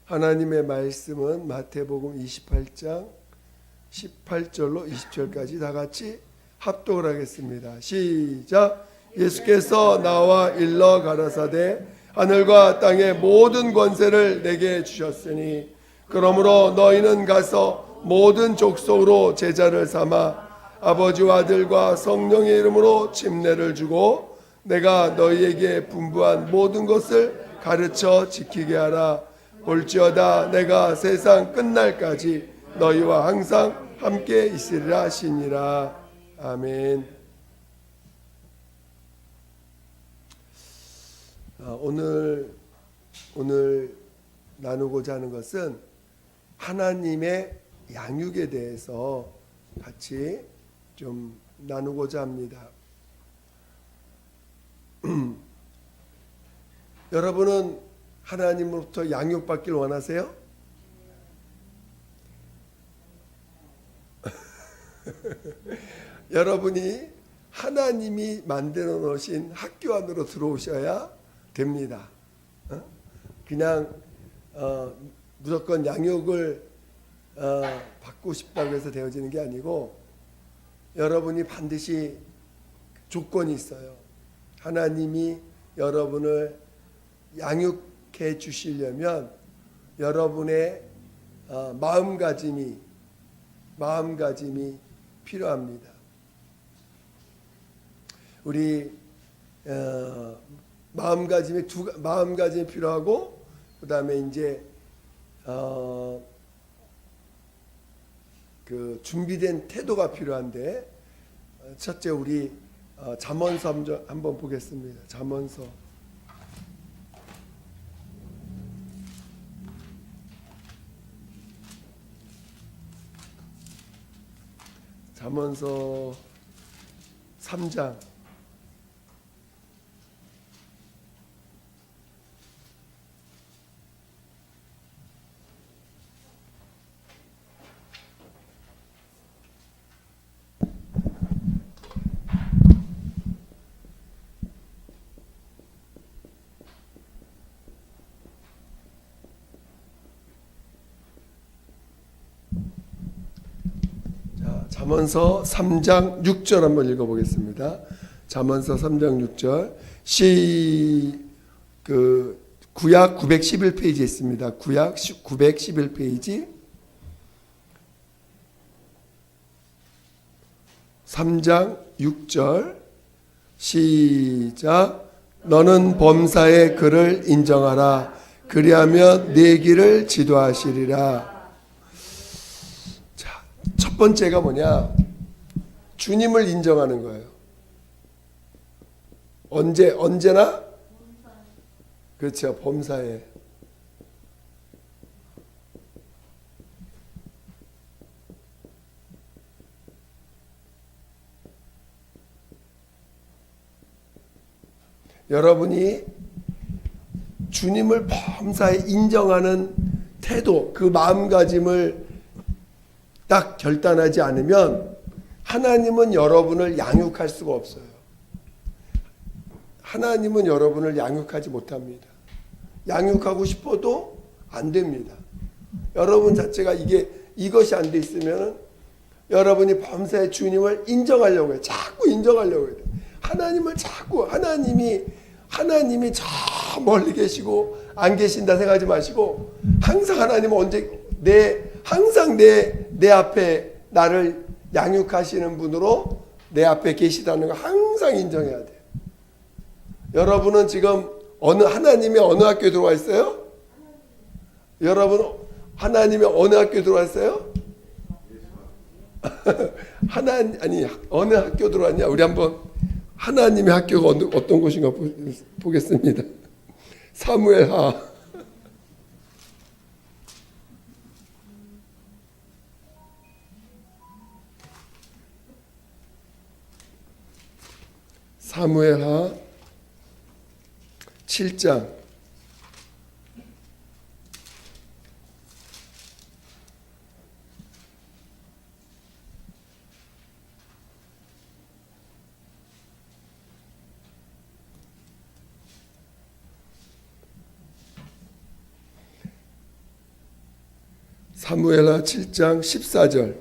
하나님의 말씀은 마태복음 28장 18절로 20절까지 다 같이 합독을 하겠습니다. 시작. 예수께서 나와 일러 가라사대 하늘과 땅의 모든 권세를 내게 주셨으니 그러므로 너희는 가서 모든 족속으로 제자를 삼아 아버지와 아들과 성령의 이름으로 침례를 주고 내가 너희에게 분부한 모든 것을 가르쳐 지키게 하라. 볼지어다 내가 세상 끝날까지 너희와 항상 함께 있으리라 하시니라. 아멘. 오늘 나누고자 하는 것은 하나님의 양육에 대해서 같이 좀 나누고자 합니다. 여러분은 하나님으로부터 양육받길 원하세요? 여러분이 하나님이 만들어 놓으신 학교 안으로 들어오셔야 됩니다. 그냥 무조건 양육을 받고 싶다고 해서 되어지는 게 아니고 여러분이 반드시 조건이 있어요. 하나님이 여러분을 양육해 주시려면 여러분의 마음가짐이 필요합니다. 우리 마음가짐이 필요하고 그다음에 이제 그 준비된 태도가 필요한데 첫째 우리 잠언서 한번 보겠습니다. 잠언서 3장 잠언서 3장 6절 한번 읽어보겠습니다. 잠언서 3장 6절 구약 911페이지에 있습니다. 구약 911페이지 3장 6절 시작. 너는 범사의 그를 인정하라. 그리하면 네 길을 지도하시리라. 첫 번째가 뭐냐? 주님을 인정하는 거예요. 언제나? 그렇죠. 범사에. 여러분이 주님을 범사에 인정하는 태도, 그 마음가짐을 딱 결단하지 않으면 하나님은 여러분을 양육할 수가 없어요. 하나님은 여러분을 양육하지 못합니다. 양육하고 싶어도 안 됩니다. 여러분 자체가 이것이 안 돼 있으면 여러분이 범사에 주님을 인정하려고 해요. 자꾸 인정하려고 해요. 하나님이 저 멀리 계시고 안 계신다 생각하지 마시고 항상 하나님은 항상 내 앞에 나를 양육하시는 분으로 내 앞에 계시다는 거 항상 인정해야 돼요. 여러분은 지금 하나님의 어느 학교에 들어와 있어요? 여러분 하나님의 어느 학교에 들어와 있어요? 어느 학교 들어왔냐? 우리 한번 하나님의 학교가 어떤 곳인가 보겠습니다. 사무엘하 7장 사무엘하 7장 14절.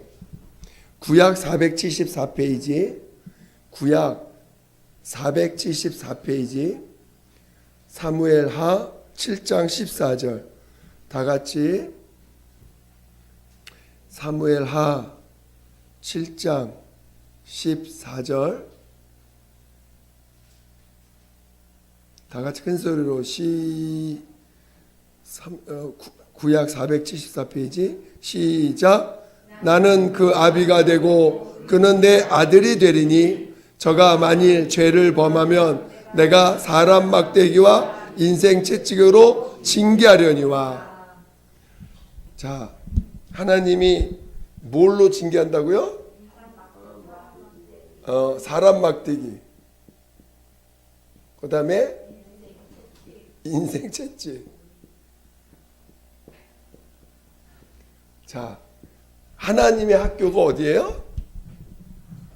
구약 474페이지. 구약 474페이지. 사무엘하 7장 14절. 다 같이 사무엘하 7장 14절. 다 같이 큰 소리로 구약 474페이지 시작. 나는 그 아비가 되고 그는 내 아들이 되리니 저가 만일 죄를 범하면 내가 사람 막대기와 인생 채찍으로 징계하려니와. 자, 하나님이 뭘로 징계한다고요? 사람 막대기. 그 다음에 인생 채찍. 자, 하나님의 학교가 어디예요?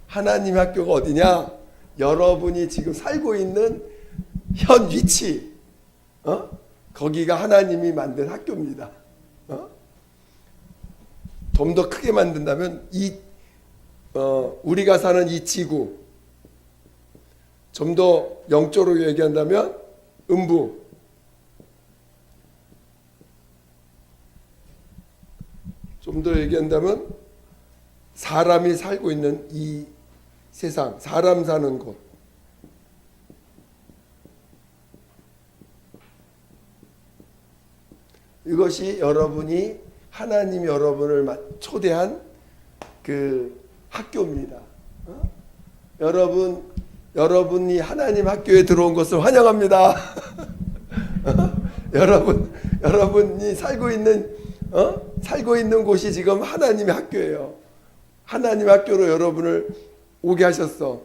하나님의 학교가 어디냐? 여러분이 지금 살고 있는 현 위치, 거기가 하나님이 만든 학교입니다. 좀 더 크게 만든다면 우리가 사는 이 지구, 좀 더 영적으로 얘기한다면 음부, 좀 더 얘기한다면 사람이 살고 있는 이 세상, 사람 사는 곳. 이것이 여러분이 하나님이 여러분을 초대한 그 학교입니다. 여러분이 하나님 학교에 들어온 것을 환영합니다. 여러분이 살고 있는 곳이 지금 하나님의 학교예요. 하나님의 학교로 여러분을 오게 하셨어.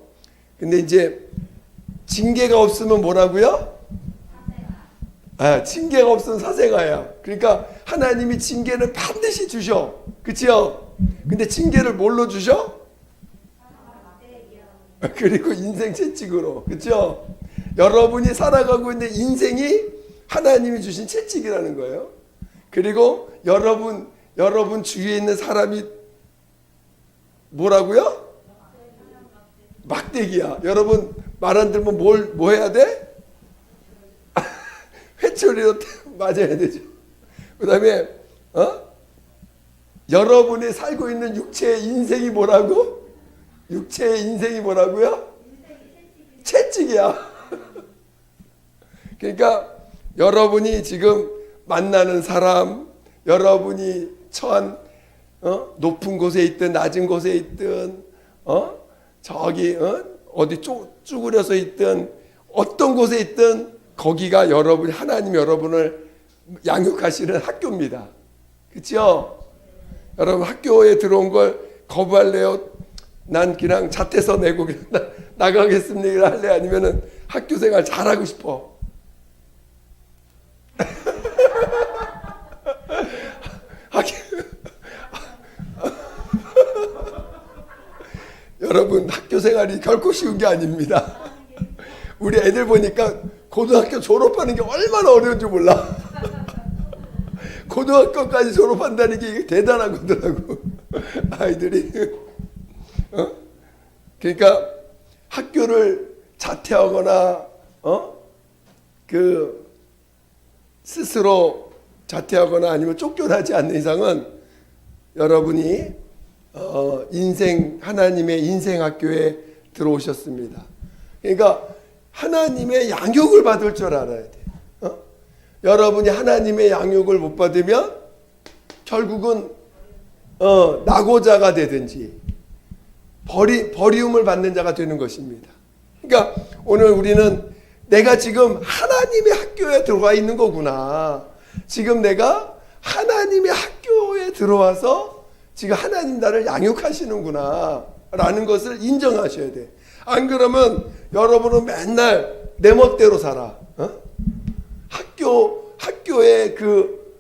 근데 이제 징계가 없으면 뭐라고요? 징계가 없으면 사생아야. 그러니까 하나님이 징계를 반드시 주셔. 그치요? 근데 징계를 뭘로 주셔? 그리고 인생 채찍으로. 그쵸? 여러분이 살아가고 있는 인생이 하나님이 주신 채찍이라는 거예요. 그리고 여러분 주위에 있는 사람이 뭐라고요? 막대기야. 여러분 말 안 들으면 뭐 해야 돼? 회초리로 맞아야 되죠. 그 다음에 여러분이 살고 있는 육체의 인생이 뭐라고? 육체의 인생이 뭐라고요? 채찍이야. 그러니까 여러분이 지금 만나는 사람, 여러분이 처한 높은 곳에 있든 낮은 곳에 있든 저기 어디 쭈그려서 있든 어떤 곳에 있든 거기가 하나님 여러분을 양육하시는 학교입니다. 그렇죠? 여러분 학교에 들어온 걸 거부할래요? 난 그냥 자퇴서 내고 그냥 나가겠습니다 할래? 아니면은 학교 생활 잘하고 싶어? 여러분 학교 생활이 결코 쉬운 게 아닙니다. 우리 애들 보니까 고등학교 졸업하는 게 얼마나 어려운지 몰라. 고등학교까지 졸업한다는 게 대단한 거더라고. 아이들이. 그러니까 학교를 자퇴하거나 스스로 자퇴하거나 아니면 쫓겨나지 않는 이상은 여러분이 하나님의 인생 학교에 들어오셨습니다. 그러니까 하나님의 양육을 받을 줄 알아야 돼. 여러분이 하나님의 양육을 못 받으면 결국은 낙오자가 되든지 버리움을 받는 자가 되는 것입니다. 그러니까 오늘 우리는 내가 지금 하나님의 학교에 들어와 있는 거구나. 지금 내가 하나님의 학교에 들어와서 지금 하나님 나를 양육하시는구나 라는 것을 인정하셔야 돼. 안 그러면 여러분은 맨날 내 멋대로 살아.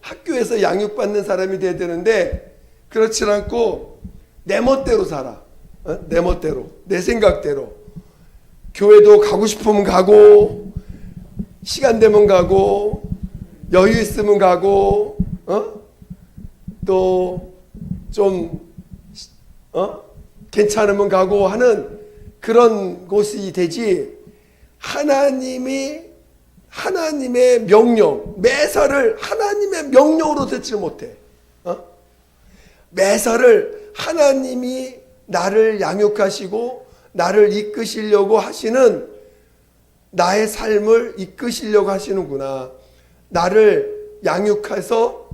학교에서 양육받는 사람이 돼야 되는데 그렇지 않고 내 멋대로 살아. 내 멋대로, 내 생각대로. 교회도 가고 싶으면 가고, 시간 되면 가고, 여유 있으면 가고, 또 좀 괜찮으면 가고 하는 그런 곳이 되지, 하나님의 명령, 매사를 하나님의 명령으로 듣지를 못해. 매사를 하나님이 나를 양육하시고 나를 이끄시려고 하시는, 나의 삶을 이끄시려고 하시는구나, 나를 양육해서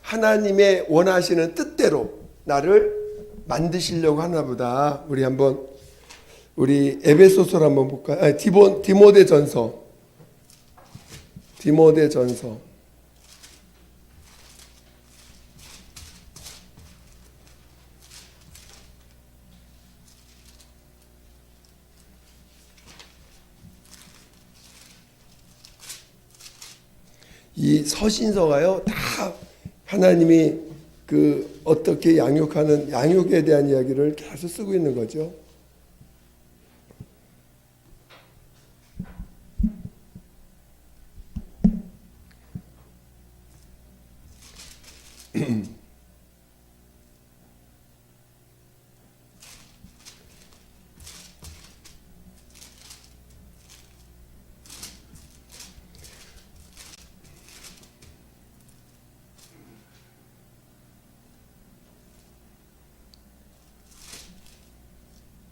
하나님의 원하시는 뜻대로 나를 만드시려고 하나 보다. 우리 한번 우리 에베소서를 한번 볼까요? 아니, 디모데전서. 이 서신서가요, 다 하나님이 그 어떻게 양육하는, 양육에 대한 이야기를 계속 쓰고 있는 거죠.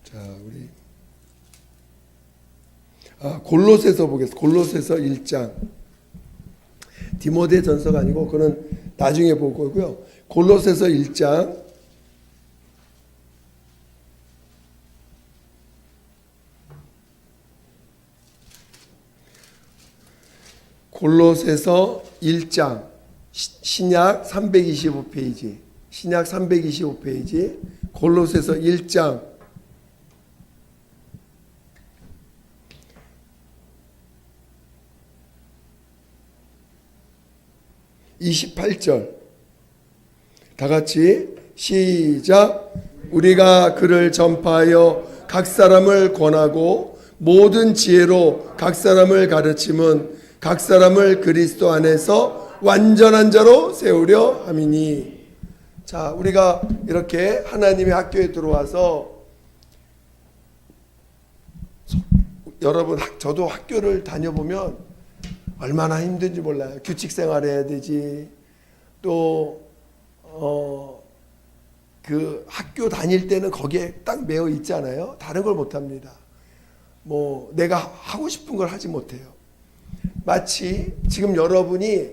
자, 우리 골로새서 보겠습니다. 골로새서 1장. 디모데전서가 아니고 그는 나중에 볼 거고요. 골로새서 1장. 골로새서 1장. 신약 325페이지. 신약 325페이지. 골로새서 1장. 28절 다 같이 시작. 우리가 그를 전파하여 각 사람을 권하고 모든 지혜로 각 사람을 가르침은 각 사람을 그리스도 안에서 완전한 자로 세우려 함이니. 자, 우리가 이렇게 하나님의 학교에 들어와서, 여러분 저도 학교를 다녀보면 얼마나 힘든지 몰라요. 규칙 생활해야 되지. 또 그 학교 다닐 때는 거기에 딱 매여 있잖아요. 다른 걸 못합니다. 뭐 내가 하고 싶은 걸 하지 못해요. 마치 지금 여러분이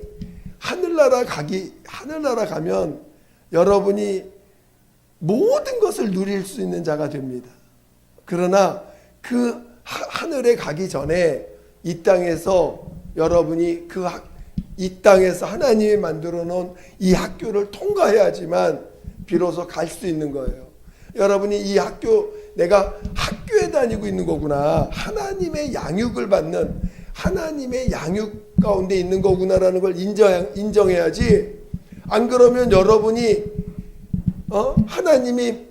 하늘나라 가면 여러분이 모든 것을 누릴 수 있는 자가 됩니다. 그러나 그 하늘에 가기 전에 이 땅에서 여러분이 이 땅에서 하나님이 만들어 놓은 이 학교를 통과해야지만 비로소 갈 수 있는 거예요. 여러분이 이 학교, 내가 학교에 다니고 있는 거구나, 하나님의 양육을 받는, 하나님의 양육 가운데 있는 거구나라는 걸 인정해야지. 안 그러면 여러분이 하나님이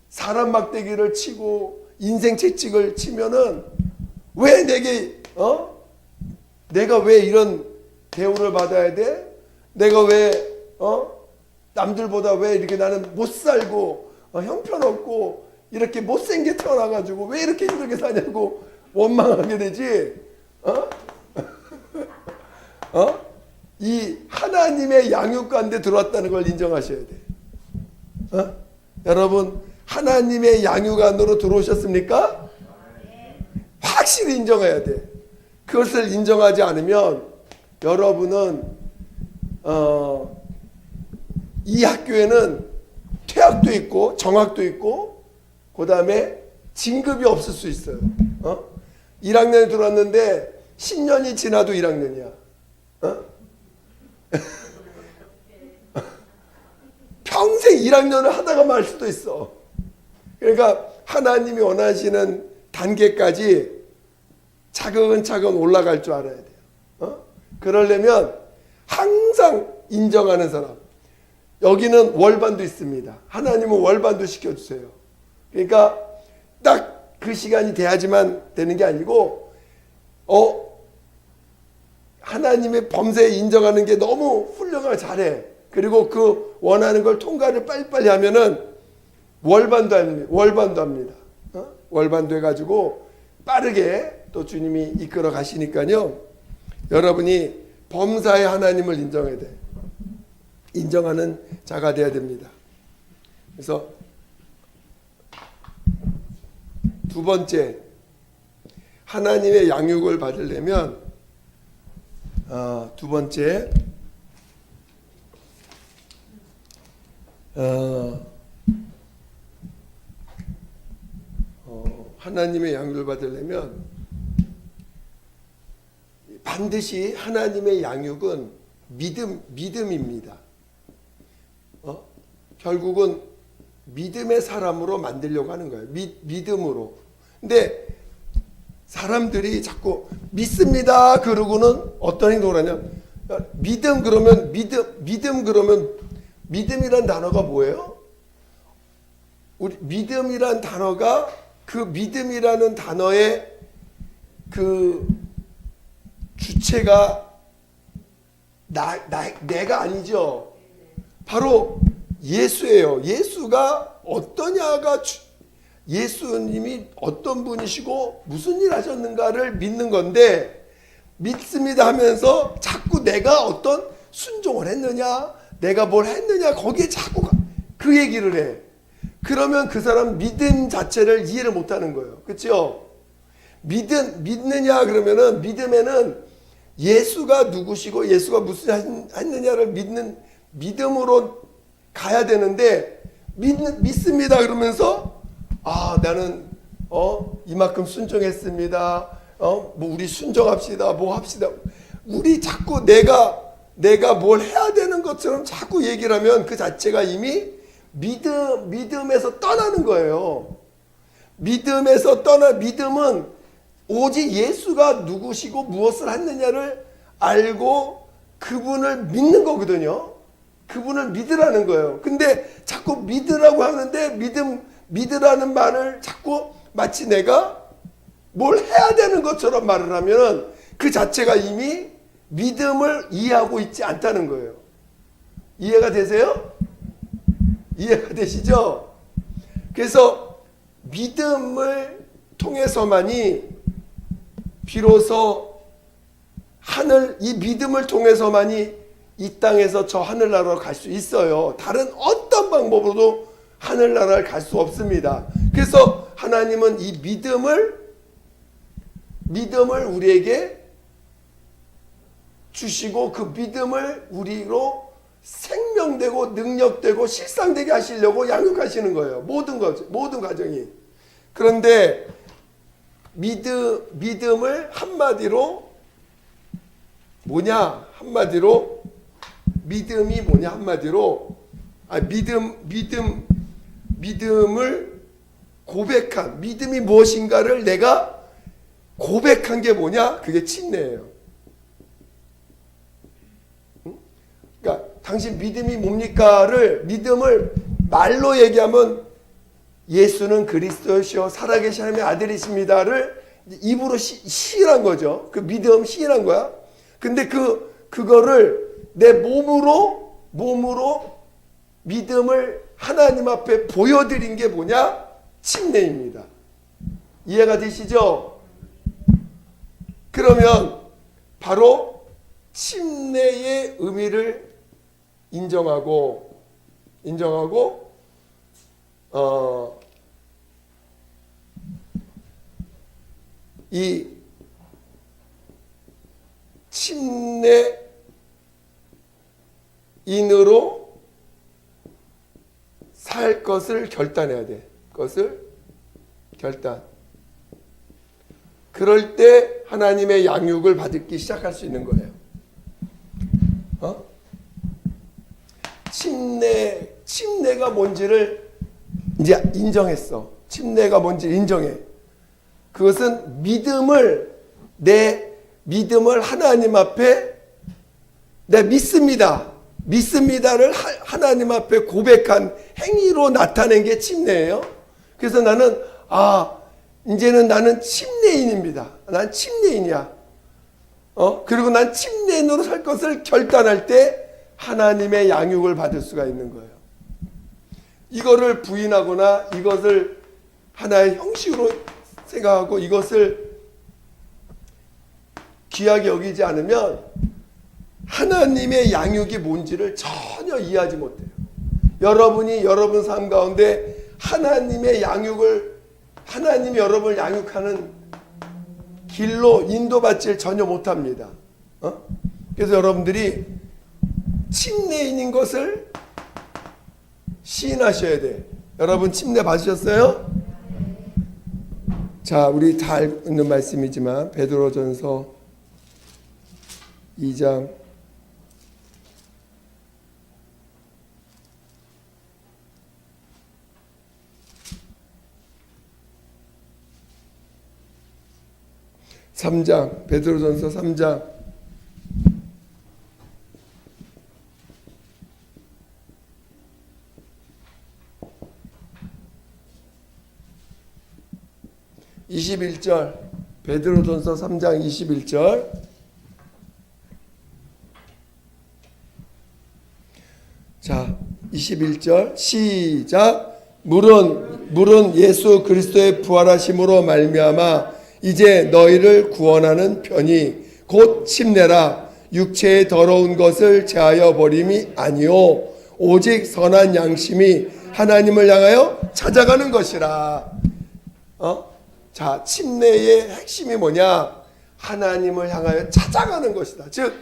사람 막대기를 치고 인생 채찍을 치면은, 왜 내가 왜 이런 대우를 받아야 돼? 내가 왜 남들보다 왜 이렇게 나는 못 살고 형편없고 이렇게 못생겨 태어나가지고 왜 이렇게 힘들게 사냐고 원망하게 되지. 이 하나님의 양육 가운데 들어왔다는 걸 인정하셔야 돼. 여러분, 하나님의 양육 안으로 들어오셨습니까? 확실히 인정해야 돼. 그것을 인정하지 않으면 여러분은 이 학교에는 퇴학도 있고 정학도 있고 그 다음에 진급이 없을 수 있어요. 1학년에 들어왔는데 10년이 지나도 1학년이야. 평생 1학년을 하다가 말 수도 있어. 그러니까 하나님이 원하시는 단계까지 차근차근 올라갈 줄 알아야 돼요. 그러려면 항상 인정하는 사람. 여기는 월반도 있습니다. 하나님은 월반도 하나님의 범죄 인정하는 게 너무 훌륭하게 잘해. 그리고 그 원하는 걸 통과를 빨리빨리 하면은 월반도 합니다. 월반도 해가지고 빠르게 또 주님이 이끌어 가시니까요. 여러분이 범사의 하나님을 인정해야 돼. 인정하는 자가 돼야 됩니다. 그래서 두 번째, 하나님의 양육을 받으려면 두 번째 하나님의 양육을 받으려면 반드시 하나님의 양육은 믿음입니다. 결국은 믿음의 사람으로 만들려고 하는 거예요. 믿음으로. 근데 사람들이 자꾸 믿습니다 그러고는 어떤 행동을 하냐? 믿음 그러면 믿음이란 단어가 뭐예요? 우리 믿음이란 단어가 그 믿음이라는 단어의 그 주체가 내가 아니죠. 바로 예수예요. 예수가 어떠냐가 예수님이 어떤 분이시고 무슨 일 하셨는가를 믿는 건데, 믿습니다 하면서 자꾸 내가 어떤 순종을 했느냐, 내가 뭘 했느냐, 거기에 자꾸 그 얘기를 해. 그러면 그 사람 믿음 자체를 이해를 못하는 거예요. 그렇죠? 믿느냐 그러면은 믿음에는 예수가 누구시고 예수가 무슨 했느냐를 믿는 믿음으로 가야 되는데, 믿습니다 그러면서 나는 이만큼 순종했습니다. 뭐 우리 순종합시다. 뭐 합시다. 우리 자꾸 내가 뭘 해야 되는 것처럼 자꾸 얘기를 하면 그 자체가 이미 믿음에서 떠나는 거예요. 믿음은 오직 예수가 누구시고 무엇을 했느냐를 알고 그분을 믿는 거거든요. 그분을 믿으라는 거예요. 근데 자꾸 믿으라고 하는데 믿으라는 말을 자꾸 마치 내가 뭘 해야 되는 것처럼 말을 하면 그 자체가 이미 믿음을 이해하고 있지 않다는 거예요. 이해가 되세요? 이해가 되시죠? 그래서 믿음을 통해서만이 비로소 이 믿음을 통해서만이 이 땅에서 저 하늘나라로 갈 수 있어요. 다른 어떤 방법으로도 하늘나라를 갈 수 없습니다. 그래서 하나님은 이 믿음을 우리에게 주시고 그 믿음을 우리로 생명되고 능력되고 실상되게 하시려고 양육하시는 거예요. 모든 과정이. 그런데 믿음을 한마디로 뭐냐? 믿음이 뭐냐? 믿음을 고백한, 믿음이 무엇인가를 내가 고백한 게 뭐냐? 그게 침례예요. 그러니까 당신 믿음이 뭡니까를, 믿음을 말로 얘기하면 예수는 그리스도시요 살아계신 하나님의 아들이십니다를 입으로 시인한 거죠. 그 믿음 시인한 거야. 근데 그거를 내 몸으로 믿음을 하나님 앞에 보여드린 게 뭐냐? 침례입니다. 이해가 되시죠? 그러면 바로 침례의 의미를 인정하고 이 침례인으로 살 것을 결단해야 돼. 결단. 그럴 때 하나님의 양육을 받기 시작할 수 있는 거예요. 침례가 뭔지를 이제 인정했어. 침례가 뭔지 인정해. 그것은 내 믿음을 하나님 앞에 내 믿습니다를 하나님 앞에 고백한 행위로 나타낸 게 침례예요. 그래서 이제는 나는 침례인입니다. 난 침례인이야. 그리고 난 침례인으로 살 것을 결단할 때 하나님의 양육을 받을 수가 있는 거예요. 이거를 부인하거나 이것을 하나의 형식으로 생각하고 이것을 귀하게 여기지 않으면 하나님의 양육이 뭔지를 전혀 이해하지 못해요. 여러분이 여러분 삶 가운데 하나님의 양육을, 하나님이 여러분을 양육하는 길로 인도받지를 전혀 못합니다. 그래서 여러분들이 침례인인 것을 시인하셔야 돼. 여러분 침례 받으셨어요? 자, 우리 다 알고 있는 말씀이지만 베드로전서 2장 3장, 베드로전서 3장 21절, 베드로전서 3장 21절. 자, 21절 시작. 물은 예수 그리스도의 부활하심으로 말미암아 이제 너희를 구원하는 편이 곧 침례라. 육체의 더러운 것을 제하여 버림이 아니요 오직 선한 양심이 하나님을 향하여 찾아가는 것이라. 자, 침례의 핵심이 뭐냐? 하나님을 향하여 찾아가는 것이다. 즉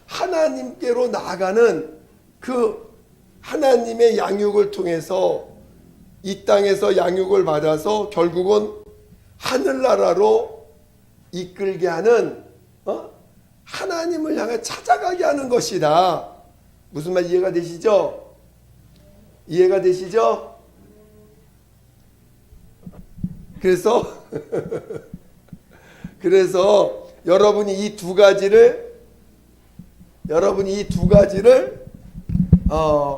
하나님께로 나아가는 그 하나님의 양육을 통해서 이 땅에서 양육을 받아서 결국은 하늘나라로 이끌게 하는 하나님을 향해 찾아가게 하는 것이다. 무슨 말 이해가 되시죠? 이해가 되시죠? 그래서 여러분이 이 두 가지를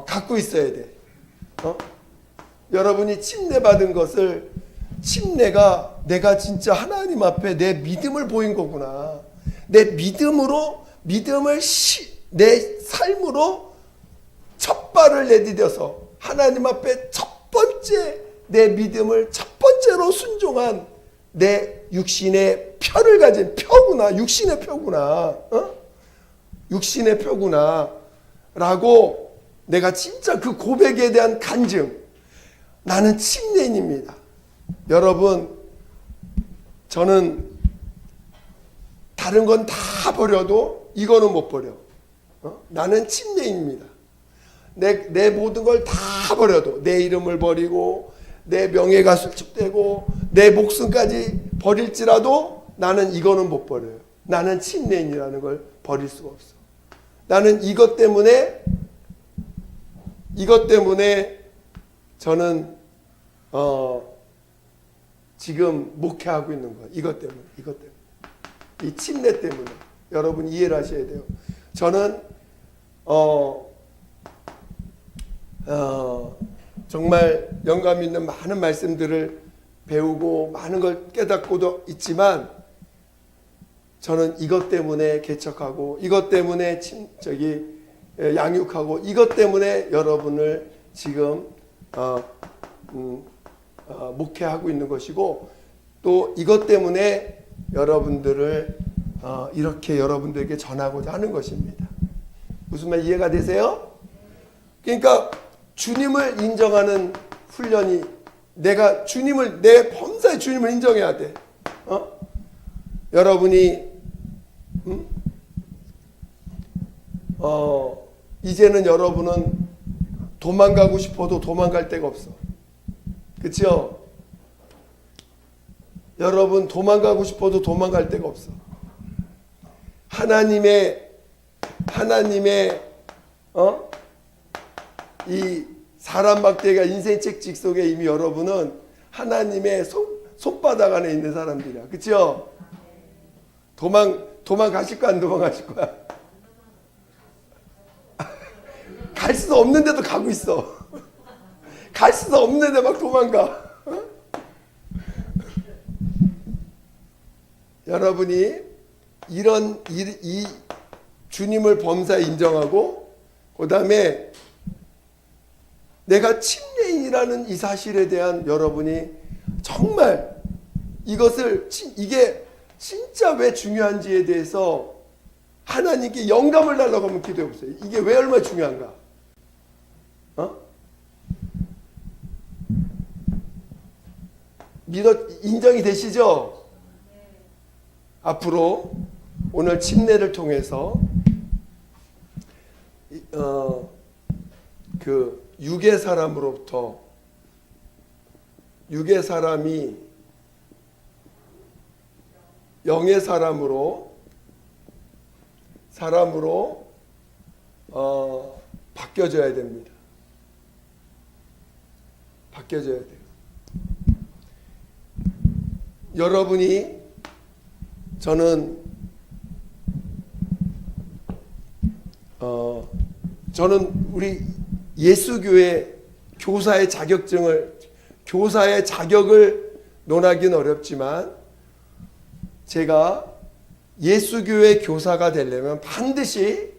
갖고 있어야 돼. 여러분이 침례받은 것을, 침례가 내가 진짜 하나님 앞에 내 믿음을 보인 거구나. 내 믿음으로, 내 삶으로 첫 발을 내디뎌서 하나님 앞에 첫 번째 내 믿음을 첫 번째로 순종한 내 육신의 표를 가진 표구나. 육신의 표구나. 육신의 표구나. 라고 내가 진짜 그 고백에 대한 간증. 나는 침례인입니다. 여러분, 저는 다른 건 다 버려도 이거는 못 버려. 나는 침례인입니다. 내 모든 걸 다 버려도, 내 이름을 버리고 내 명예가 수축되고 내 목숨까지 버릴지라도 나는 이거는 못 버려요. 나는 침례인이라는 걸 버릴 수가 없어. 나는 이것 때문에 저는 지금 목회하고 있는 거예요. 이것 때문에. 이 침례 때문에. 여러분 이해를 하셔야 돼요. 저는 정말 영감 있는 많은 말씀들을 배우고 많은 걸 깨닫고도 있지만 저는 이것 때문에 개척하고 이것 때문에 양육하고 이것 때문에 여러분을 지금 목회하고 있는 것이고 또 이것 때문에 여러분들을 이렇게 여러분들에게 전하고자 하는 것입니다. 무슨 말 이해가 되세요? 그러니까 주님을 인정하는 훈련이 내가 주님을 내 범사의 주님을 인정해야 돼. 여러분이 이제는 여러분은 도망가고 싶어도 도망갈 데가 없어. 그렇죠? 여러분 도망가고 싶어도 도망갈 데가 없어. 하나님의 이 사람 막대가 인생책 직속에 이미 여러분은 하나님의 손바닥 안에 있는 사람들이야. 그렇죠? 도망가실 거야, 안 도망가실 거야? 갈 수 없는데도 가고 있어. 갈 수 없는데 막 도망가. 여러분이 이 주님을 범사에 인정하고 그 다음에 내가 침례인이라는 이 사실에 대한 여러분이 정말 이게 진짜 왜 중요한지에 대해서 하나님께 영감을 달라고 하면 기도해 보세요. 이게 왜 얼마나 중요한가? 인정이 되시죠? 앞으로 오늘 침례를 통해서 그 육의 사람으로부터 육의 사람이 영의 사람으로 바뀌어져야 됩니다. 바뀌어져야 돼요. 여러분이 저는 우리 예수교회 교사의 자격을 논하기는 어렵지만 제가 예수교회 교사가 되려면 반드시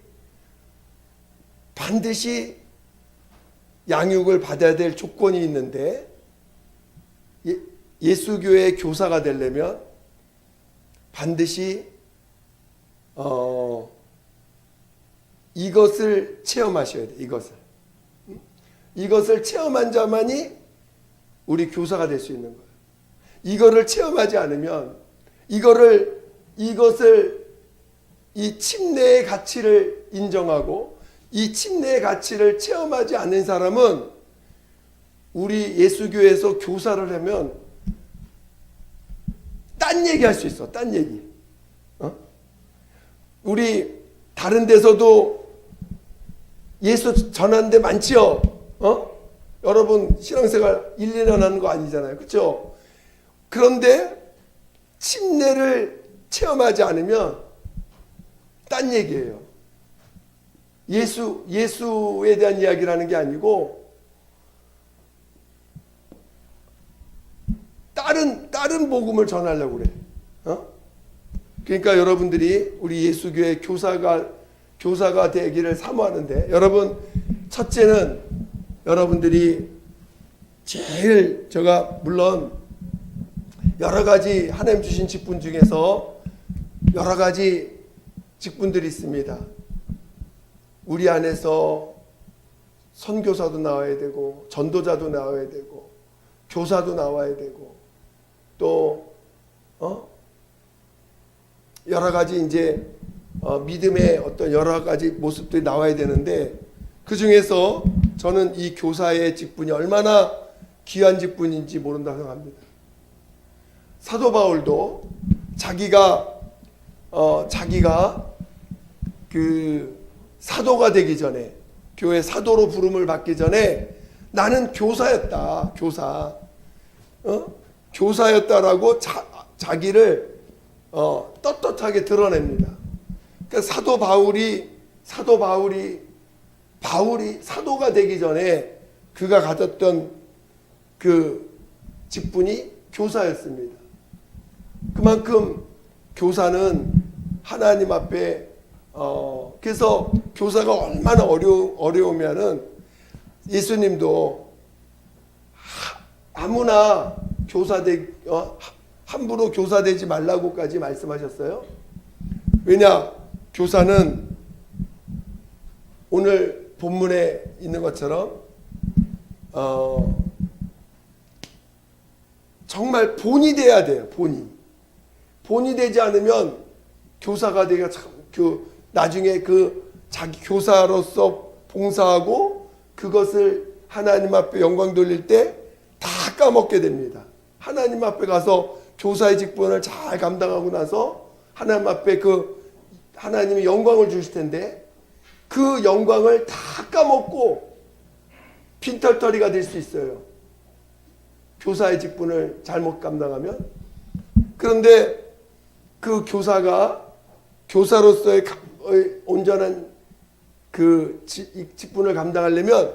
양육을 받아야 될 조건이 있는데 예수교회 교사가 되려면 반드시 이것을 체험하셔야 돼요. 이것을 체험한 자만이 우리 교사가 될 수 있는 거예요. 이거를 체험하지 않으면 이 침례의 가치를 인정하고 이 침례의 가치를 체험하지 않는 사람은 우리 예수교회에서 교사를 하면 딴 얘기 할 수 있어. 딴 얘기. 우리 다른 데서도 예수 전하는 데 많지요. 여러분 신앙생활 1, 2년 하는 거 아니잖아요. 그렇죠? 그런데 침례를 체험하지 않으면 딴 얘기예요. 예수에 대한 이야기를 하는 게 아니고 다른 복음을 전하려고 그래. 그러니까 여러분들이 우리 예수교회 교사가 되기를 사모하는데 여러분 첫째는 여러분들이 제일 제가 물론 여러 가지 하나님 주신 직분 중에서 여러 가지 직분들이 있습니다. 우리 안에서 선교사도 나와야 되고 전도자도 나와야 되고 교사도 나와야 되고 또 여러 가지 이제 믿음의 어떤 여러 가지 모습들이 나와야 되는데 그 중에서 저는 이 교사의 직분이 얼마나 귀한 직분인지 모른다고 생각합니다. 사도 바울도 자기가 그 사도가 되기 전에 교회 사도로 부름을 받기 전에 나는 교사였다. 교사였다라고 자기를 떳떳하게 드러냅니다. 그러니까 사도 바울이 사도가 되기 전에 그가 가졌던 그 직분이 교사였습니다. 그만큼 교사는 하나님 앞에 그래서 교사가 얼마나 어려우면은 예수님도 아무나 함부로 교사되지 말라고까지 말씀하셨어요. 왜냐? 교사는 오늘 본문에 있는 것처럼 정말 본이 돼야 돼요. 본이 되지 않으면 교사가 되기가 참 나중에 자기 교사로서 봉사하고 그것을 하나님 앞에 영광 돌릴 때 다 까먹게 됩니다. 하나님 앞에 가서 교사의 직분을 잘 감당하고 나서 하나님 앞에 하나님이 영광을 주실 텐데 그 영광을 다 까먹고 빈털터리가 될 수 있어요. 교사의 직분을 잘못 감당하면. 그런데 그 교사로서의 온전한 그 직분을 감당하려면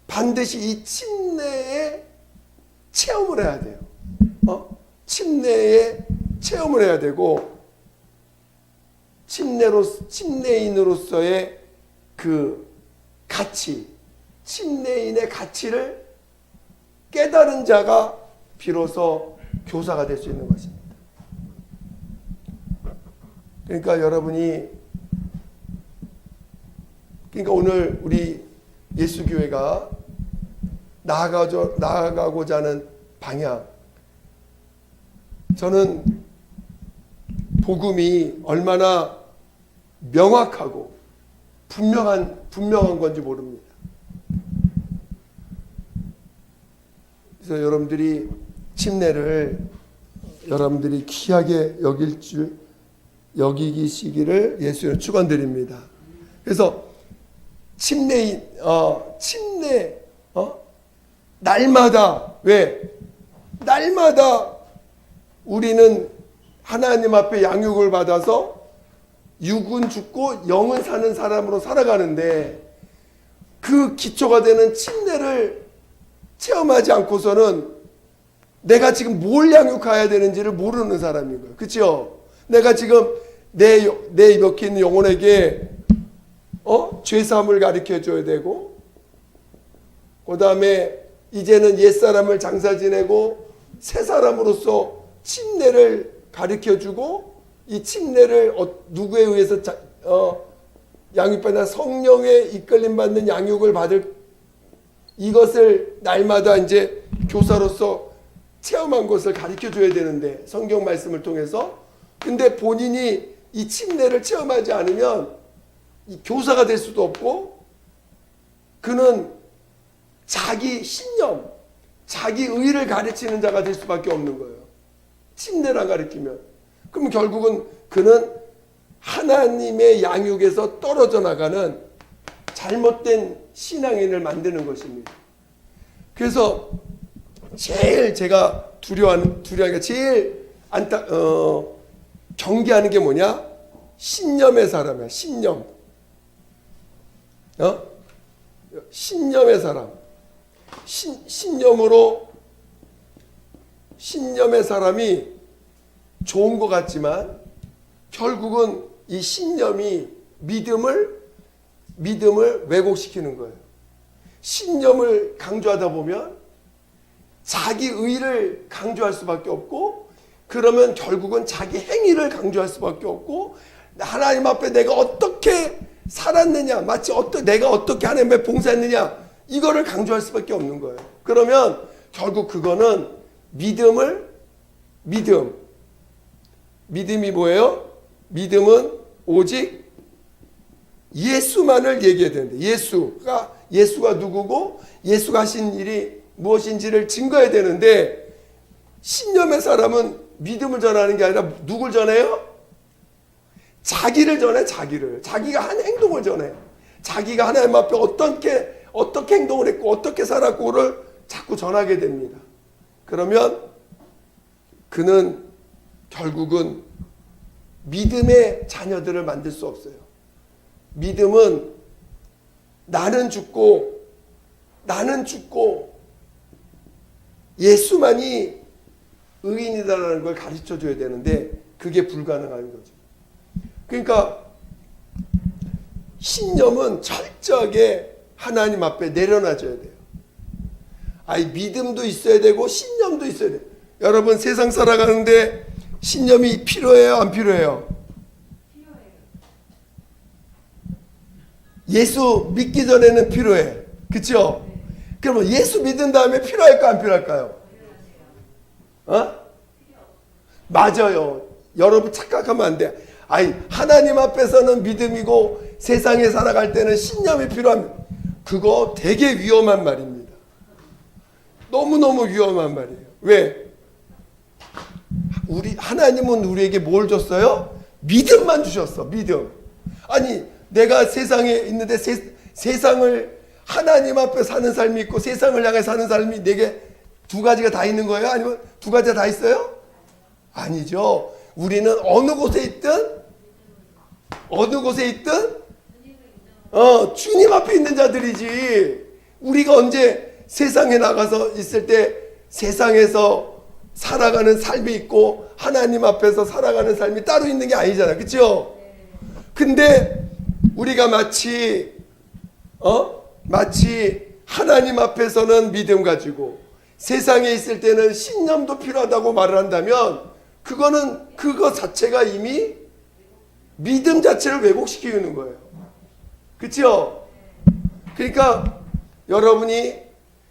반드시 이 침례의 체험을 해야 돼요. 침례의 체험을 해야 되고 침례인으로서의 그 가치, 침례인의 가치를 깨달은 자가 비로소 교사가 될 수 있는 것입니다. 그러니까 오늘 우리 예수교회가 나아가고자 하는 방향, 저는 복음이 얼마나 명확하고 분명한 건지 모릅니다. 그래서 여러분들이 침례를 여러분들이 귀하게 여기시기를 예수님 축원드립니다. 그래서 침례 날마다 날마다 우리는 하나님 앞에 양육을 받아서 육은 죽고 영은 사는 사람으로 살아가는데 그 기초가 되는 침례를 체험하지 않고서는 내가 지금 뭘 양육해야 되는지를 모르는 사람인 거예요. 그렇죠? 내가 지금 내 옆에 있는 영혼에게 죄사함을 가르쳐 줘야 되고, 그 다음에 이제는 옛사람을 장사 지내고 새 사람으로서 침례를 가르쳐 주고, 이 침례를 누구에 의해서 양육받는 성령의 이끌림 받는 양육을 받을, 이것을 날마다 이제 교사로서 체험한 것을 가르쳐 줘야 되는데, 성경 말씀을 통해서. 근데 본인이 이 침례를 체험하지 않으면 이 교사가 될 수도 없고, 그는 자기 신념, 자기 의를 가르치는 자가 될 수밖에 없는 거예요. 침례를 가르치면. 그럼 결국은 그는 하나님의 양육에서 떨어져 나가는 잘못된 신앙인을 만드는 것입니다. 그래서 제일 제가 제일 경계하는 게 뭐냐? 신념의 사람이야. 신념. 신념의 사람. 신념의 사람이 좋은 것 같지만 결국은 이 신념이 믿음을 왜곡시키는 거예요. 신념을 강조하다 보면 자기 의를 강조할 수밖에 없고, 그러면 결국은 자기 행위를 강조할 수밖에 없고, 하나님 앞에 내가 어떻게 살았느냐, 마치 내가 어떻게 하나님의 봉사했느냐, 이거를 강조할 수밖에 없는 거예요. 그러면 결국 그거는 믿음이 뭐예요? 믿음은 오직 예수만을 얘기해야 되는데, 예수가 누구고 예수가 하신 일이 무엇인지를 증거해야 되는데, 신념의 사람은 믿음을 전하는 게 아니라 누굴 전해요? 자기를 전해. 자기가 한 행동을 전해. 자기가 하나님 앞에 어떻게 행동을 했고 어떻게 살았고를 자꾸 전하게 됩니다. 그러면 그는 결국은 믿음의 자녀들을 만들 수 없어요. 믿음은 나는 죽고 예수만이 의인이다라는 걸 가르쳐 줘야 되는데 그게 불가능한 거죠. 그러니까 신념은 철저하게 하나님 앞에 내려놔줘야 돼요. 믿음도 있어야 되고 신념도 있어야 돼요. 여러분, 세상 살아가는데 신념이 필요해요, 안 필요해요? 예수 믿기 전에는 필요해. 그렇죠? 그러면 예수 믿은 다음에 필요할까, 안 필요할까요? 맞아요. 여러분 착각하면 안 돼. 하나님 앞에서는 믿음이고 세상에 살아갈 때는 신념이 필요합니다. 그거 되게 위험한 말입니다. 너무너무 위험한 말이에요. 왜? 하나님은 우리에게 뭘 줬어요? 믿음만 주셨어. 믿음. 내가 세상에 있는데 세상을 하나님 앞에 사는 삶이 있고 세상을 향해 사는 삶이 내게 두 가지가 다 있는 거예요? 아니면 두 가지가 다 있어요? 아니죠. 우리는 어느 곳에 있든 주님 앞에 있는 자들이지. 우리가 언제 세상에 나가서 있을 때 세상에서 살아가는 삶이 있고 하나님 앞에서 살아가는 삶이 따로 있는 게 아니잖아. 그렇죠? 근데 우리가 마치 하나님 앞에서는 믿음 가지고 세상에 있을 때는 신념도 필요하다고 말을 한다면 그거 자체가 이미 믿음 자체를 왜곡시키는 거예요. 그렇죠? 그러니까 여러분이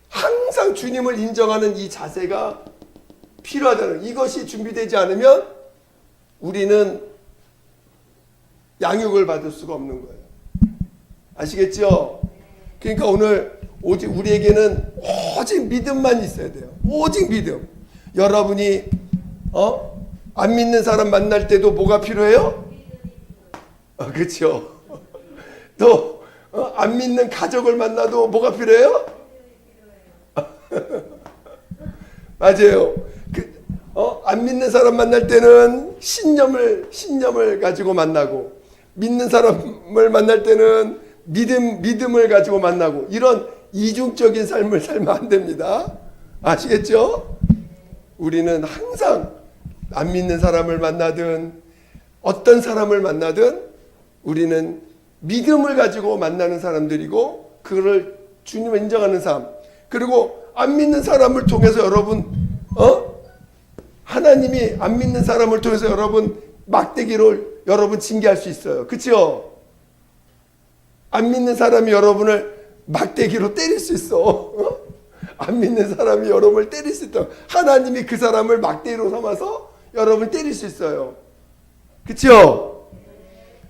항상 주님을 인정하는 이 자세가 필요하다는, 이것이 준비되지 않으면 우리는 양육을 받을 수가 없는 거예요. 아시겠죠? 그러니까 오늘 오직 우리에게는 오직 믿음만 있어야 돼요. 오직 믿음. 여러분이 안 믿는 사람 만날 때도 뭐가 필요해요? 그렇죠. 또 안 믿는 가족을 만나도 뭐가 필요해요? 맞아요. 안 믿는 사람 만날 때는 신념을 가지고 만나고, 믿는 사람을 만날 때는 믿음을 가지고 만나고, 이런 이중적인 삶을 살면 안 됩니다. 아시겠죠? 우리는 항상 안 믿는 사람을 만나든 어떤 사람을 만나든 우리는 믿음을 가지고 만나는 사람들이고, 그거를 주님을 인정하는 삶. 그리고 안 믿는 사람을 통해서 하나님이 안 믿는 사람을 통해서 여러분 막대기로 여러분 징계할 수 있어요. 그렇죠? 안 믿는 사람이 여러분을 막대기로 때릴 수 있어. 안 믿는 사람이 여러분을 때릴 수 있다. 하나님이 그 사람을 막대기로 삼아서 여러분을 때릴 수 있어요. 그렇죠?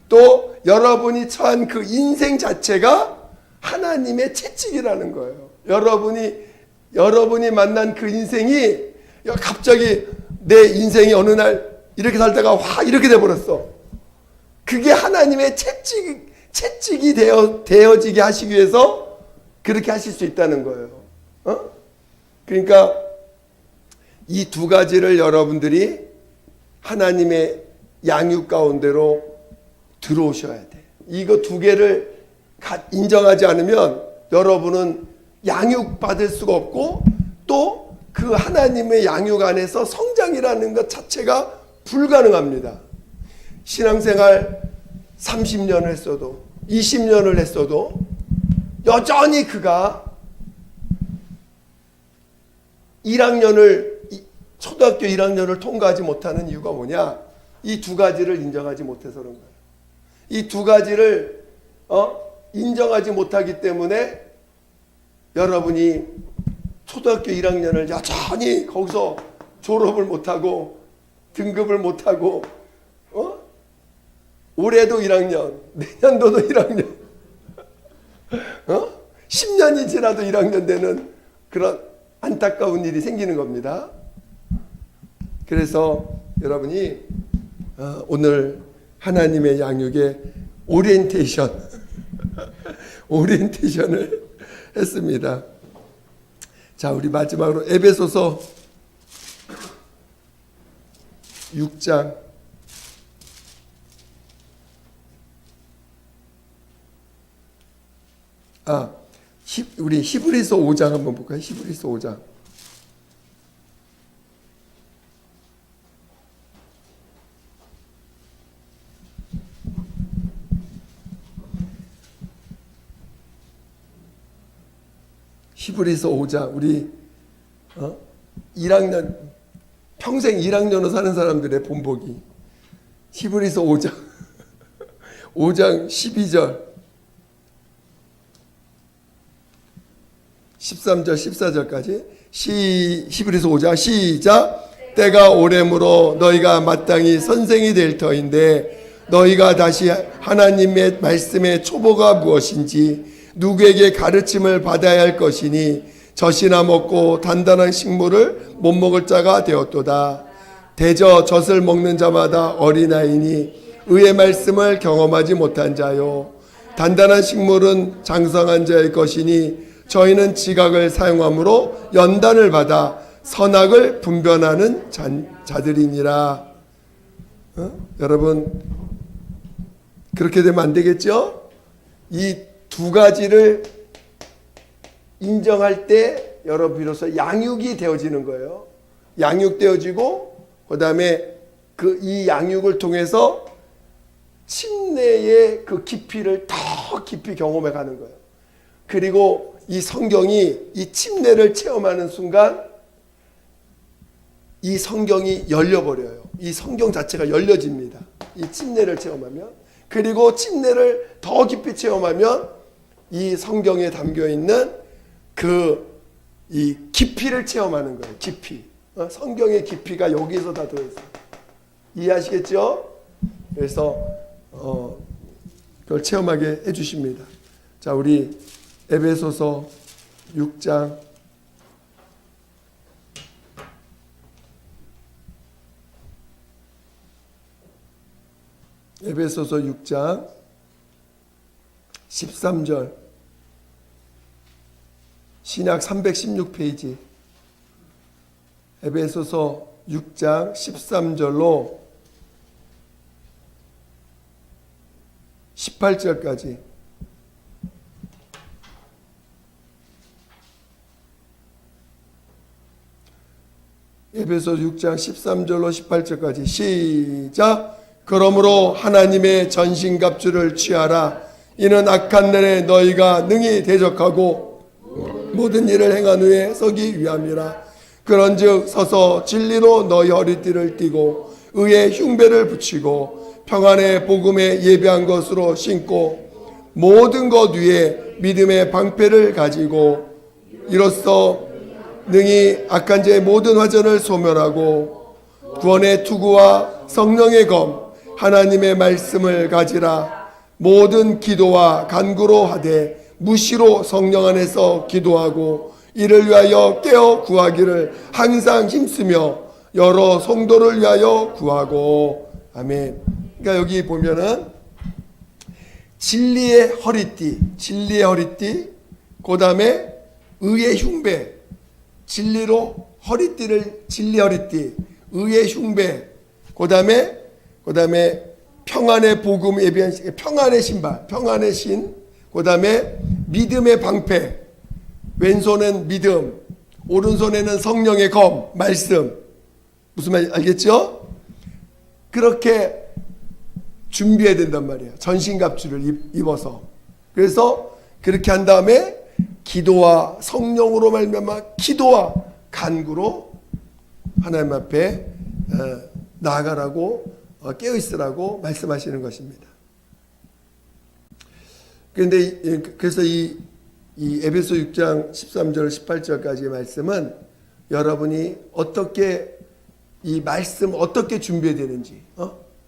또 여러분이 처한 그 인생 자체가 하나님의 채찍이라는 거예요. 여러분이 만난 그 인생이 갑자기 내 인생이 어느 날 이렇게 살다가 확 이렇게 돼버렸어. 그게 하나님의 채찍이 되어지게 하시기 위해서 그렇게 하실 수 있다는 거예요. 그러니까 이 두 가지를 여러분들이 하나님의 양육 가운데로 들어오셔야 돼. 이거 두 개를 인정하지 않으면 여러분은 양육받을 수가 없고, 또 그 하나님의 양육 안에서 성장이라는 것 자체가 불가능합니다. 신앙생활 30년을 했어도 20년을 했어도 여전히 그가 초등학교 1학년을 통과하지 못하는 이유가 뭐냐? 이 두 가지를 인정하지 못해서 그런 거예요. 이 두 가지를 인정하지 못하기 때문에 여러분이 초등학교 1학년을 여전히 거기서 졸업을 못하고 등급을 못하고 올해도 1학년, 내년도도 1학년 10년이 지나도 1학년 되는 그런 안타까운 일이 생기는 겁니다. 그래서 여러분이 오늘 하나님의 양육에 오리엔테이션을 했습니다. 자, 우리 마지막으로 에베소서 6장 우리 히브리서 5장 한번 볼까요? 히브리서 5장. 히브리서 5장. 우리 1학년 평생 1학년으로 사는 사람들의 본보기. 히브리서 5장 5장 12절 13절 14절까지 히브리서 5장 시작. 때가 오래므로 너희가 마땅히 선생이 될 터인데 너희가 다시 하나님의 말씀의 초보가 무엇인지 누구에게 가르침을 받아야 할 것이니 젖이나 먹고 단단한 식물을 못 먹을 자가 되었도다. 대저 젖을 먹는 자마다 어린아이니 의의 말씀을 경험하지 못한 자요. 단단한 식물은 장성한 자의 것이니 저희는 지각을 사용함으로 연단을 받아 선악을 분별하는 자들이니라. 여러분 그렇게 되면 안 되겠죠? 이 두 가지를 인정할 때 여러분 비로소 양육이 되어지는 거예요. 양육되어지고 그다음에 이 양육을 통해서 침례의 그 깊이를 더 깊이 경험해 가는 거예요. 그리고 이 성경이 이 침례를 체험하는 순간 이 성경이 열려버려요. 이 성경 자체가 열려집니다. 이 침례를 체험하면. 그리고 침례를 더 깊이 체험하면 이 성경에 담겨있는 이 깊이를 체험하는 거예요. 깊이. 성경의 깊이가 여기서 다 들어있어요. 이해하시겠죠? 그래서 그걸 체험하게 해주십니다. 자, 우리 에베소서 6장 에베소서 6장 13절 신약 316페이지 에베소서 6장 13절로 18절까지 에베소 6장 13절로 18절까지 시작. 그러므로 하나님의 전신갑주를 취하라. 이는 악한 날에 너희가 능히 대적하고 모든 일을 행한 후에 서기 위함이라. 그런즉 서서 진리로 너희 허리띠를 띠고 의의 흉배를 붙이고 평안의 복음에 예배한 것으로 신고 모든 것 위에 믿음의 방패를 가지고 이로써 능히 악한 자의 모든 화전을 소멸하고 구원의 투구와 성령의 검 하나님의 말씀을 가지라. 모든 기도와 간구로 하되 무시로 성령 안에서 기도하고 이를 위하여 깨어 구하기를 항상 힘쓰며 여러 성도를 위하여 구하고. 아멘. 그러니까 여기 보면은 진리의 허리띠, 그 다음에 의의 흉배, 진리로 허리띠를 진리 허리띠, 의의 흉배, 그 다음에 평안의 복음 예비한 평안의 신발, 평안의 신, 그 다음에 믿음의 방패, 왼손은 믿음, 오른손에는 성령의 검, 말씀. 무슨 말 알겠죠? 그렇게 준비해야 된단 말이에요. 전신갑주를 입어서. 그래서 그렇게 한 다음에 기도와 성령으로 말미암아 기도와 간구로 하나님 앞에 나아가라고 깨어 있으라고 말씀하시는 것입니다. 그런데 그래서 이 에베소 6장 13절 18절까지의 말씀은 여러분이 어떻게 이 말씀 어떻게 준비해야 되는지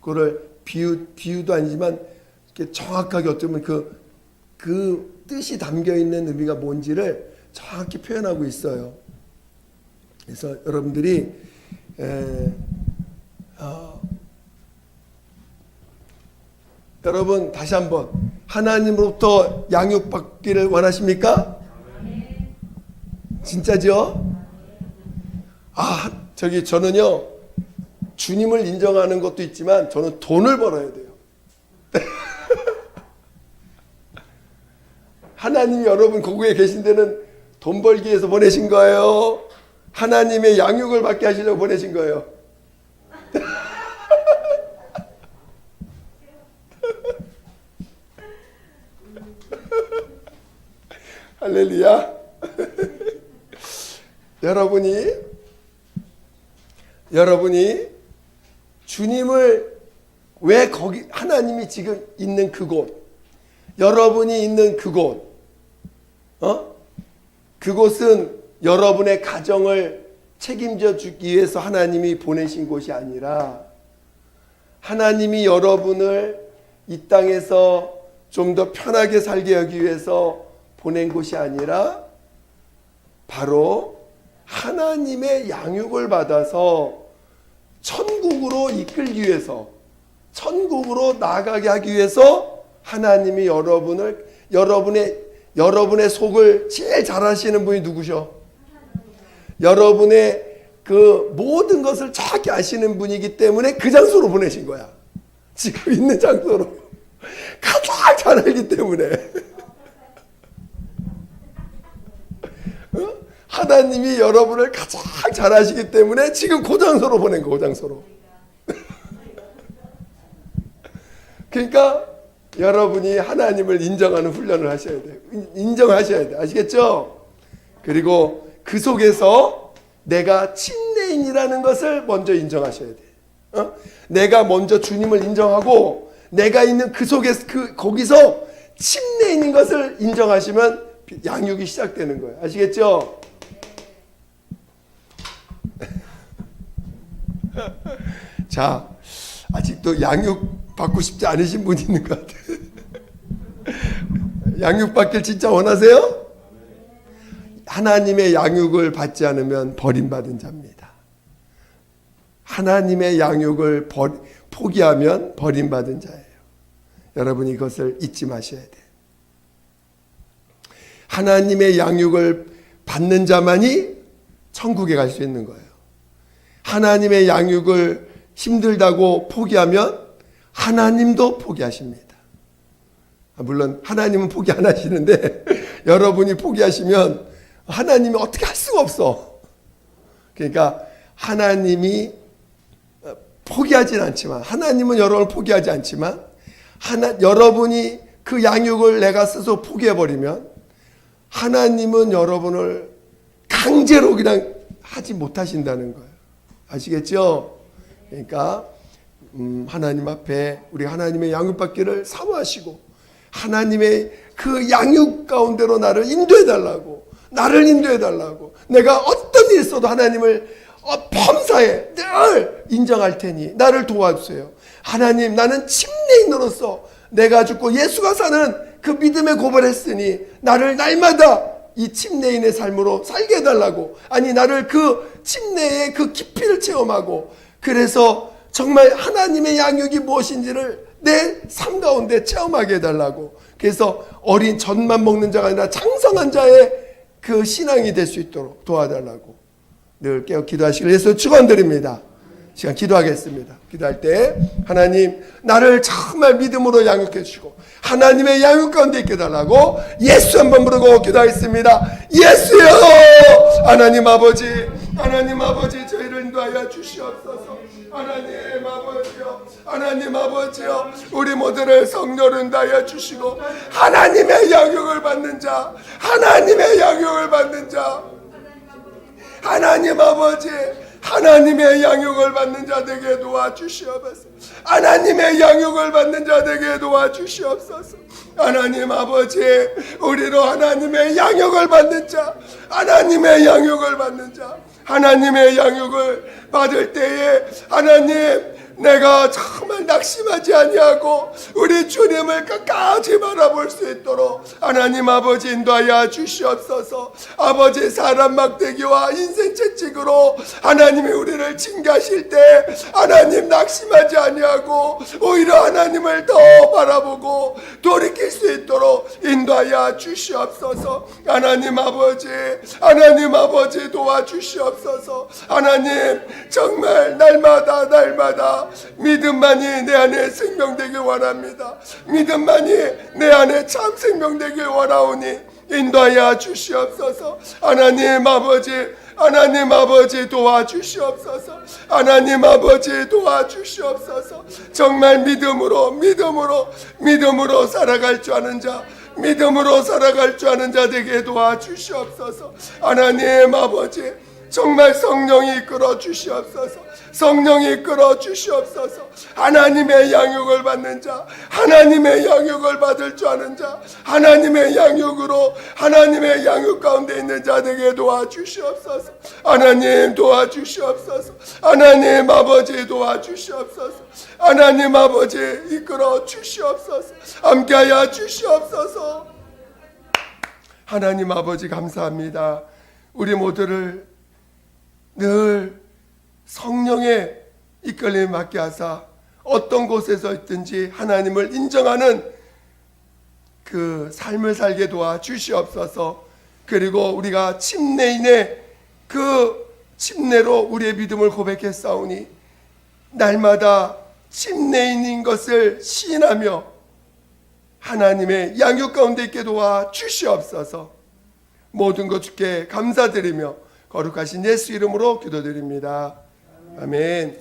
그거를 비유도 아니지만 이렇게 정확하게 어쩌면 그 뜻이 담겨 있는 의미가 뭔지를 정확히 표현하고 있어요. 그래서 여러분들이 여러분 다시 한번 하나님으로부터 양육받기를 원하십니까? 진짜죠? 저는요 주님을 인정하는 것도 있지만 저는 돈을 벌어야 돼요. 하나님이 여러분 거기에 계신 데는 돈 벌기 위해서 보내신 거예요? 하나님의 양육을 받게 하시려고 보내신 거예요? 할렐루야. 여러분이 주님을 왜 거기 하나님이 지금 있는 그곳, 여러분이 있는 그곳, 그곳은 여러분의 가정을 책임져 주기 위해서 하나님이 보내신 곳이 아니라 하나님이 여러분을 이 땅에서 좀 더 편하게 살게 하기 위해서 보낸 곳이 아니라 바로 하나님의 양육을 받아서 천국으로 이끌기 위해서, 천국으로 나아가게 하기 위해서 하나님이 여러분의 속을 제일 잘 아시는 분이 누구셔? 여러분의 그 모든 것을 정확히 아시는 분이기 때문에 그 장소로 보내신 거야. 지금 있는 장소로 가장 잘 알기 때문에. 하나님이 여러분을 가장 잘 아시기 때문에 지금 고장소로 보낸 거, 고장소로. 그러니까 여러분이 하나님을 인정하는 훈련을 하셔야 돼요. 인정하셔야 돼요. 아시겠죠? 그리고 그 속에서 내가 침례인이라는 것을 먼저 인정하셔야 돼요. 내가 먼저 주님을 인정하고 내가 있는 그 속에서 거기서 침례인인 것을 인정하시면 양육이 시작되는 거예요. 아시겠죠? 자, 아직도 양육 받고 싶지 않으신 분이 있는 것 같아요. 양육 받길 진짜 원하세요? 하나님의 양육을 받지 않으면 버림받은 자입니다. 하나님의 양육을 포기하면 버림받은 자예요. 여러분 이것을 잊지 마셔야 돼요. 하나님의 양육을 받는 자만이 천국에 갈 수 있는 거예요. 하나님의 양육을 힘들다고 포기하면 하나님도 포기하십니다. 물론 하나님은 포기 안 하시는데 여러분이 포기하시면 하나님이 어떻게 할 수가 없어. 그러니까 하나님이 포기하진 않지만, 하나님은 여러분을 포기하지 않지만 여러분이 그 양육을 내가 스스로 포기해버리면 하나님은 여러분을 강제로 그냥 하지 못하신다는 거예요. 아시겠죠? 그러니까 하나님 앞에 우리 하나님의 양육받기를 사모하시고 하나님의 그 양육 가운데로 나를 인도해달라고, 나를 인도해달라고, 내가 어떤 일이 있어도 하나님을 범사에 늘 인정할 테니 나를 도와주세요. 하나님, 나는 침례인으로서 내가 죽고 예수가 사는 그 믿음의 고백을 했으니 나를 날마다 이 침례인의 삶으로 살게 해달라고, 아니 나를 그 침례의 그 깊이를 체험하고, 그래서 정말 하나님의 양육이 무엇인지를 내 삶 가운데 체험하게 해달라고, 그래서 어린 젖만 먹는 자가 아니라 장성한 자의 그 신앙이 될 수 있도록 도와달라고 늘 깨어 기도하시길 예수 축원드립니다. 시간 기도하겠습니다. 기도할 때 하나님, 나를 정말 믿음으로 양육해 주시고 하나님의 양육 가운데 있게 해달라고 예수 한번 부르고 기도하겠습니다. 예수여! 하나님 아버지, 하나님 아버지, 저희를 인도하여 주시옵소서. 하나님 아버지여, 하나님 아버지여, 우리 모두를 성령으로 인도하여 주시고 하나님의 양육을 받는 자, 하나님의 양육을 받는 자, 하나님 아버지, 하나님의 양육을 받는 자 되게 도와주시옵소서. 하나님의 양육을 받는 자 되게 도와주시옵소서. 하나님 아버지, 우리로 하나님의 양육을 받는 자, 하나님의 양육을 받는 자, 하나님의 양육을 받을 때에 하나님, 내가 정말 낙심하지 아니하고 우리 주님을 끝까지 바라볼 수 있도록 하나님 아버지 인도하여 주시옵소서. 아버지, 사람 막대기와 인생 채찍으로 하나님이 우리를 징계하실 때 하나님 낙심하지 아니하고 오히려 하나님을 더 바라보고 돌이킬 수 있도록 인도하여 주시옵소서. 하나님 아버지, 하나님 아버지 도와주시옵소서. 하나님, 정말 날마다 믿음만이 내 안에 생명되길 원합니다. 믿음만이 내 안에 참 생명되길 원하오니 인도하여 주시옵소서. 하나님 아버지, 하나님 아버지 도와주시옵소서. 하나님 아버지 도와주시옵소서. 정말 믿음으로 살아갈 줄 아는 자, 믿음으로 살아갈 줄 아는 자 되게 도와주시옵소서. 하나님 아버지, 정말 성령이 이끌어 주시옵소서. 성령이 이끌어 주시옵소서. 하나님의 양육을 받는 자, 하나님의 양육을 받을 줄 아는 자, 하나님의 양육으로 하나님의 양육 가운데 있는 자들에게 도와주시옵소서. 하나님 도와주시옵소서. 하나님 아버지 도와주시옵소서. 하나님 아버지 이끌어 주시옵소서. 함께하여 주시옵소서. 하나님 아버지 감사합니다. 우리 모두를 늘 성령의 이끌림을 맡게 하사 어떤 곳에서 있든지 하나님을 인정하는 그 삶을 살게 도와 주시옵소서. 그리고 우리가 침례인의 그 침례로 우리의 믿음을 고백했사오니 날마다 침례인인 것을 시인하며 하나님의 양육 가운데 있게 도와 주시옵소서. 모든 것 주께 감사드리며 거룩하신 예수 이름으로 기도드립니다. 아멘.